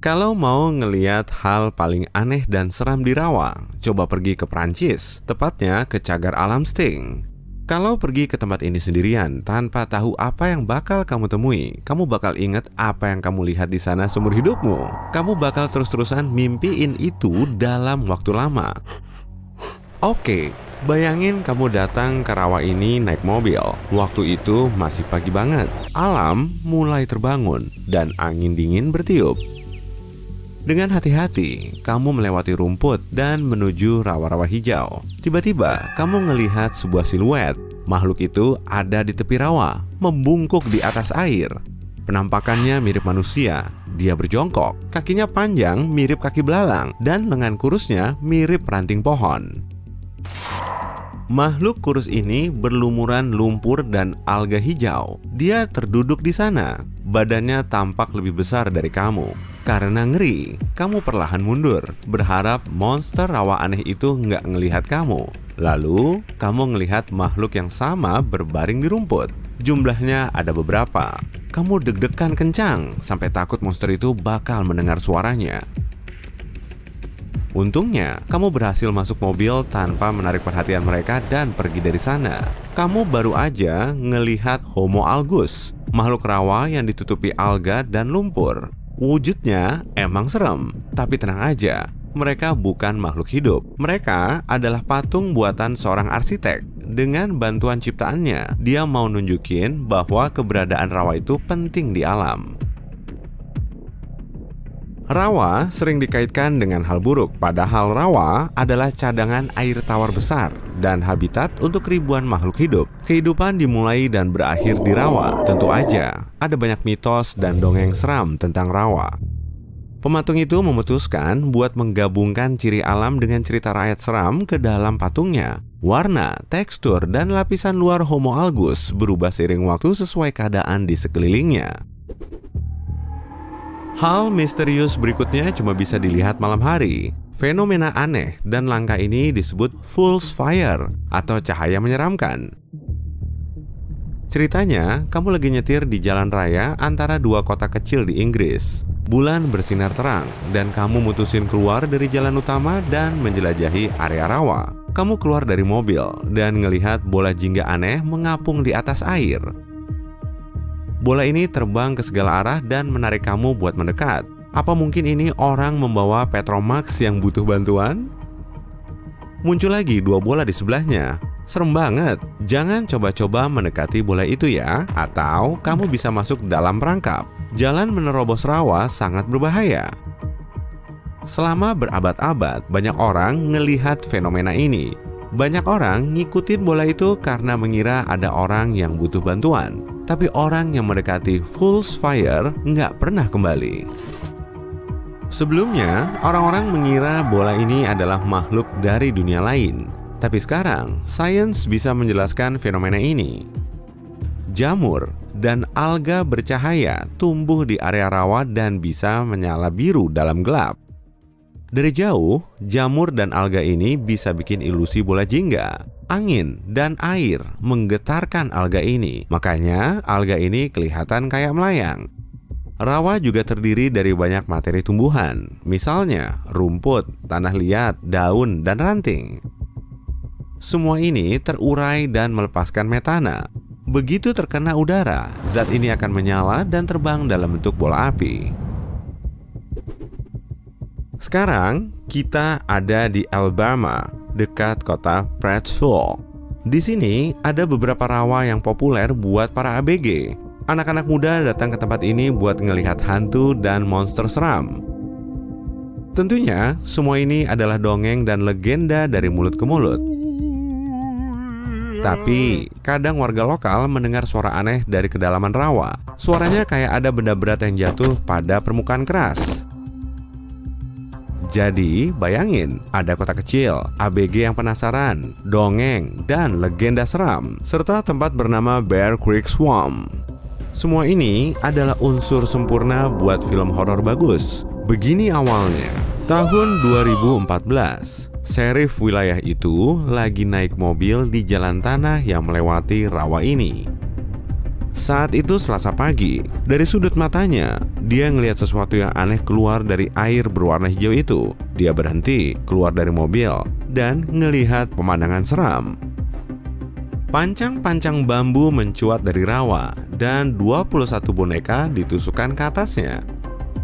Kalau mau ngeliat hal paling aneh dan seram di rawa, coba pergi ke Prancis, tepatnya ke Cagar Alam Sting. Kalau pergi ke tempat ini sendirian tanpa tahu apa yang bakal kamu temui, kamu bakal ingat apa yang kamu lihat di sana seumur hidupmu. Kamu bakal terus-terusan mimpiin itu dalam waktu lama. Oke, bayangin kamu datang ke rawa ini naik mobil. Waktu itu masih pagi banget. Alam mulai terbangun dan angin dingin bertiup. Dengan hati-hati, kamu melewati rumput dan menuju rawa-rawa hijau. Tiba-tiba, kamu ngelihat sebuah siluet. Makhluk itu ada di tepi rawa, membungkuk di atas air. Penampakannya mirip manusia. Dia berjongkok, kakinya panjang mirip kaki belalang, dan lengan kurusnya mirip ranting pohon. Makhluk kurus ini berlumuran lumpur dan alga hijau. Dia terduduk di sana. Badannya tampak lebih besar dari kamu. Karena ngeri, kamu perlahan mundur, berharap monster rawa aneh itu nggak ngelihat kamu. Lalu, kamu ngelihat makhluk yang sama berbaring di rumput. Jumlahnya ada beberapa. Kamu deg-degan kencang, sampai takut monster itu bakal mendengar suaranya. Untungnya, kamu berhasil masuk mobil tanpa menarik perhatian mereka dan pergi dari sana. Kamu baru aja ngelihat Homo algus, makhluk rawa yang ditutupi alga dan lumpur. Wujudnya emang serem, tapi tenang aja, mereka bukan makhluk hidup. Mereka adalah patung buatan seorang arsitek. Dengan bantuan ciptaannya, dia mau nunjukin bahwa keberadaan rawa itu penting di alam. Rawa sering dikaitkan dengan hal buruk, padahal rawa adalah cadangan air tawar besar dan habitat untuk ribuan makhluk hidup. Kehidupan dimulai dan berakhir di rawa. Tentu aja, ada banyak mitos dan dongeng seram tentang rawa. Pematung itu memutuskan buat menggabungkan ciri alam dengan cerita rakyat seram ke dalam patungnya. Warna, tekstur, dan lapisan luar Homo algus berubah seiring waktu sesuai keadaan di sekelilingnya. Hal misterius berikutnya cuma bisa dilihat malam hari. Fenomena aneh dan langka ini disebut fool's fire atau cahaya menyeramkan. Ceritanya, kamu lagi nyetir di jalan raya antara dua kota kecil di Inggris. Bulan bersinar terang dan kamu mutusin keluar dari jalan utama dan menjelajahi area rawa. Kamu keluar dari mobil dan ngelihat bola jingga aneh mengapung di atas air. Bola ini terbang ke segala arah dan menarik kamu buat mendekat. Apa mungkin ini orang membawa Petromax yang butuh bantuan? Muncul lagi dua bola di sebelahnya. Serem banget. Jangan coba-coba mendekati bola itu ya, atau kamu bisa masuk dalam perangkap. Jalan menerobos rawa sangat berbahaya. Selama berabad-abad, banyak orang ngelihat fenomena ini. Banyak orang ngikutin bola itu karena mengira ada orang yang butuh bantuan. Tapi orang yang mendekati fool's fire nggak pernah kembali. Sebelumnya, orang-orang mengira bola ini adalah makhluk dari dunia lain. Tapi sekarang, sains bisa menjelaskan fenomena ini. Jamur dan alga bercahaya tumbuh di area rawa dan bisa menyala biru dalam gelap. Dari jauh, jamur dan alga ini bisa bikin ilusi bola jingga. Angin dan air menggetarkan alga ini, makanya alga ini kelihatan kayak melayang. Rawa juga terdiri dari banyak materi tumbuhan, misalnya rumput, tanah liat, daun, dan ranting. Semua ini terurai dan melepaskan metana. Begitu terkena udara, zat ini akan menyala dan terbang dalam bentuk bola api. Sekarang, kita ada di Alabama, dekat kota Prattsville. Di sini ada beberapa rawa yang populer buat para ABG. Anak-anak muda datang ke tempat ini buat ngelihat hantu dan monster seram. Tentunya, semua ini adalah dongeng dan legenda dari mulut ke mulut. Tapi, kadang warga lokal mendengar suara aneh dari kedalaman rawa. Suaranya kayak ada benda berat yang jatuh pada permukaan keras. Jadi, bayangin, ada kota kecil, ABG yang penasaran, dongeng, dan legenda seram, serta tempat bernama Bear Creek Swamp. Semua ini adalah unsur sempurna buat film horor bagus. Begini awalnya. Tahun 2014, sheriff wilayah itu lagi naik mobil di jalan tanah yang melewati rawa ini. Saat itu Selasa pagi, dari sudut matanya, dia ngelihat sesuatu yang aneh keluar dari air berwarna hijau itu. Dia berhenti, keluar dari mobil, dan ngelihat pemandangan seram. Pancang-pancang bambu mencuat dari rawa, dan 21 boneka ditusukkan ke atasnya.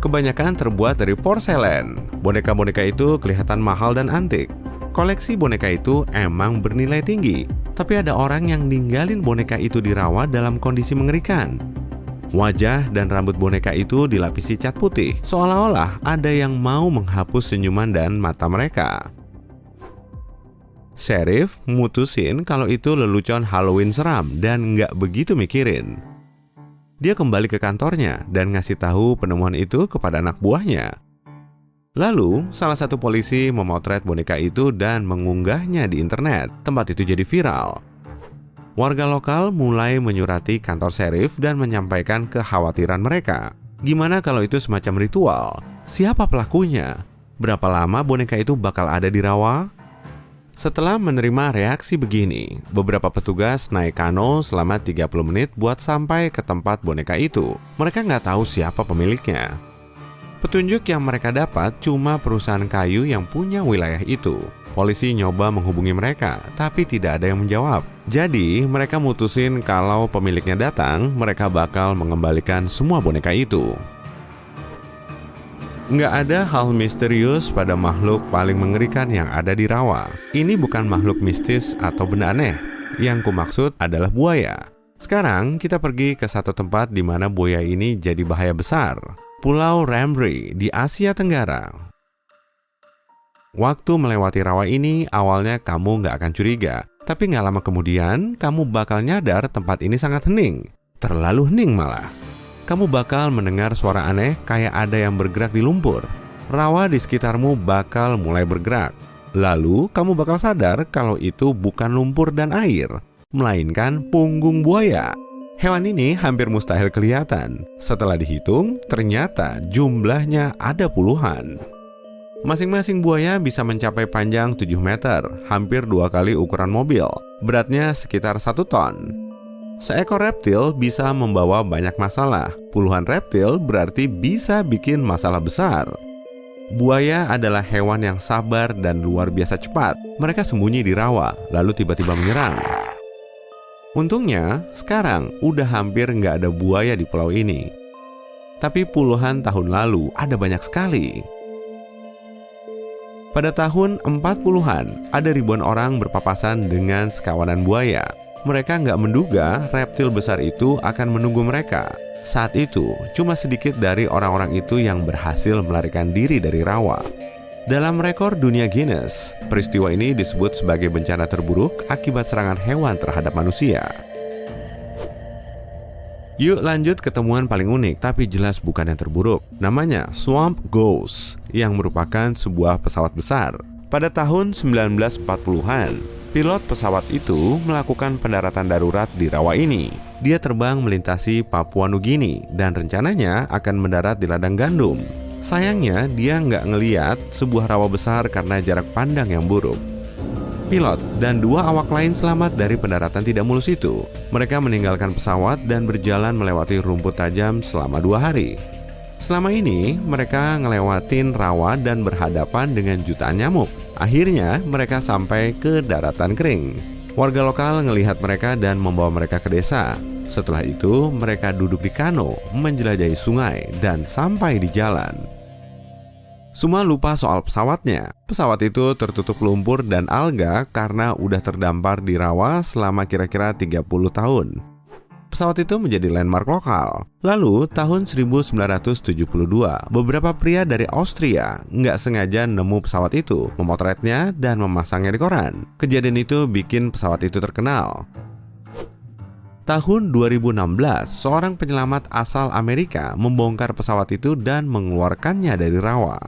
Kebanyakan terbuat dari porselen. Boneka-boneka itu kelihatan mahal dan antik. Koleksi boneka itu emang bernilai tinggi, tapi ada orang yang ninggalin boneka itu di rawa dalam kondisi mengerikan. Wajah dan rambut boneka itu dilapisi cat putih, seolah-olah ada yang mau menghapus senyuman dan mata mereka. Sheriff mutusin kalau itu lelucon Halloween seram dan nggak begitu mikirin. Dia kembali ke kantornya dan ngasih tahu penemuan itu kepada anak buahnya. Lalu, salah satu polisi memotret boneka itu dan mengunggahnya di internet. Tempat itu jadi viral. Warga lokal mulai menyurati kantor sheriff dan menyampaikan kekhawatiran mereka. Gimana kalau itu semacam ritual? Siapa pelakunya? Berapa lama boneka itu bakal ada di rawa? Setelah menerima reaksi begini, beberapa petugas naik kano selama 30 menit buat sampai ke tempat boneka itu. Mereka nggak tahu siapa pemiliknya. Petunjuk yang mereka dapat cuma perusahaan kayu yang punya wilayah itu. Polisi nyoba menghubungi mereka, tapi tidak ada yang menjawab. Jadi, mereka mutusin kalau pemiliknya datang, mereka bakal mengembalikan semua boneka itu. Nggak ada hal misterius pada makhluk paling mengerikan yang ada di rawa. Ini bukan makhluk mistis atau benda aneh. Yang kumaksud adalah buaya. Sekarang, kita pergi ke satu tempat di mana buaya ini jadi bahaya besar. Pulau Rambri di Asia Tenggara. Waktu melewati rawa ini, awalnya kamu nggak akan curiga. Tapi nggak lama kemudian, kamu bakal nyadar tempat ini sangat hening. Terlalu hening malah. Kamu bakal mendengar suara aneh kayak ada yang bergerak di lumpur. Rawa di sekitarmu bakal mulai bergerak. Lalu, kamu bakal sadar kalau itu bukan lumpur dan air, melainkan punggung buaya. Hewan ini hampir mustahil kelihatan. Setelah dihitung, ternyata jumlahnya ada puluhan. Masing-masing buaya bisa mencapai panjang 7 meter, hampir 2 kali ukuran mobil. Beratnya sekitar 1 ton. Seekor reptil bisa membawa banyak masalah. Puluhan reptil berarti bisa bikin masalah besar. Buaya adalah hewan yang sabar dan luar biasa cepat. Mereka sembunyi di rawa, lalu tiba-tiba menyerang. Untungnya, sekarang udah hampir nggak ada buaya di pulau ini. Tapi puluhan tahun lalu ada banyak sekali. Pada tahun 40-an, ada ribuan orang berpapasan dengan sekawanan buaya. Mereka nggak menduga reptil besar itu akan menunggu mereka. Saat itu, cuma sedikit dari orang-orang itu yang berhasil melarikan diri dari rawa. Dalam rekor dunia Guinness, peristiwa ini disebut sebagai bencana terburuk akibat serangan hewan terhadap manusia. Yuk lanjut ke temuan paling unik, tapi jelas bukan yang terburuk. Namanya Swamp Ghost, yang merupakan sebuah pesawat besar. Pada tahun 1940-an, pilot pesawat itu melakukan pendaratan darurat di rawa ini. Dia terbang melintasi Papua Nugini dan rencananya akan mendarat di ladang gandum. Sayangnya, dia nggak ngeliat sebuah rawa besar karena jarak pandang yang buruk. Pilot dan 2 awak lain selamat dari pendaratan tidak mulus itu. Mereka meninggalkan pesawat dan berjalan melewati rumput tajam selama 2 hari. Selama ini, mereka ngelewatin rawa dan berhadapan dengan jutaan nyamuk. Akhirnya, mereka sampai ke daratan kering. Warga lokal ngelihat mereka dan membawa mereka ke desa. Setelah itu, mereka duduk di kano, menjelajahi sungai, dan sampai di jalan. Semua lupa soal pesawatnya. Pesawat itu tertutup lumpur dan alga karena udah terdampar di rawa selama kira-kira 30 tahun. Pesawat itu menjadi landmark lokal. Lalu, tahun 1972, beberapa pria dari Austria nggak sengaja nemu pesawat itu, memotretnya, dan memasangnya di koran. Kejadian itu bikin pesawat itu terkenal. Tahun 2016, seorang penyelamat asal Amerika membongkar pesawat itu dan mengeluarkannya dari rawa.